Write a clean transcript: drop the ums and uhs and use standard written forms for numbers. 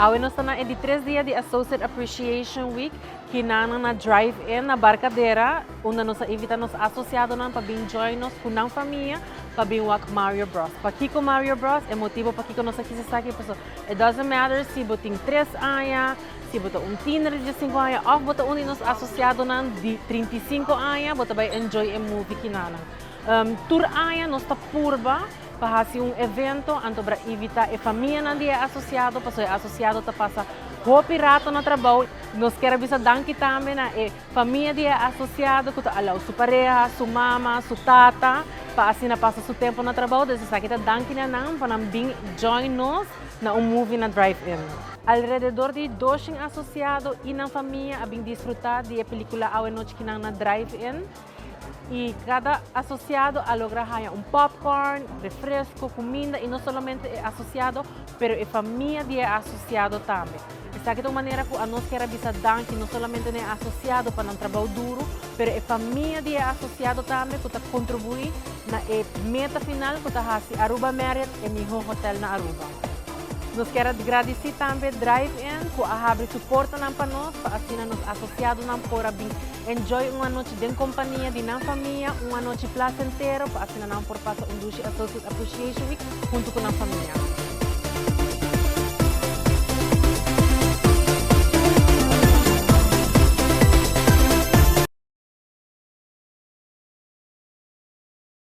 Awe nós estamos em 3 dias de Associate Appreciation Week, que na drive-in, na barcadeira, onde nós invitamos os associados para vir join nos com a família, para vir walk Mario Bros. Para Kiko Mario Bros, é motivo para Kiko nós aqui se sabe, it doesn't matter se você tem 3 anos, se você um teenager de 5 anos, ou você um de nos associados de 35 anos, você vai enjoy a movie que nana. Tour anos nós está purba, para fazer evento, para evitar a família não é associado, para o associado tá passa roupa rato no trabalho. Nós queremos danke também a família de associado, que allow sua pareja, sua mama, sua tata, para assim passa seu tempo no trabalho. Então, se kita danke na nang para vir join nos na movie na drive-in. Alrededor de 200 associados e na família a vir desfrutar de película Awe Noche que na drive-in. E cada associado logra popcorn, refresco, comida e não somente é associado, pero é família de associado também. Essa é a maneira que nós queremos dar que não somente é associado para um trabalho duro, pero é família de associado também que contribui na meta final que está Aruba Marriott e melhor hotel na Aruba. Nós queremos agradecer também Drive-In por abrir suporte para nós, para assim nos associados para enjoy uma noite de companhia de nossa família, uma noite placentera, para assim não por passar Associate Appreciation Week junto com a família.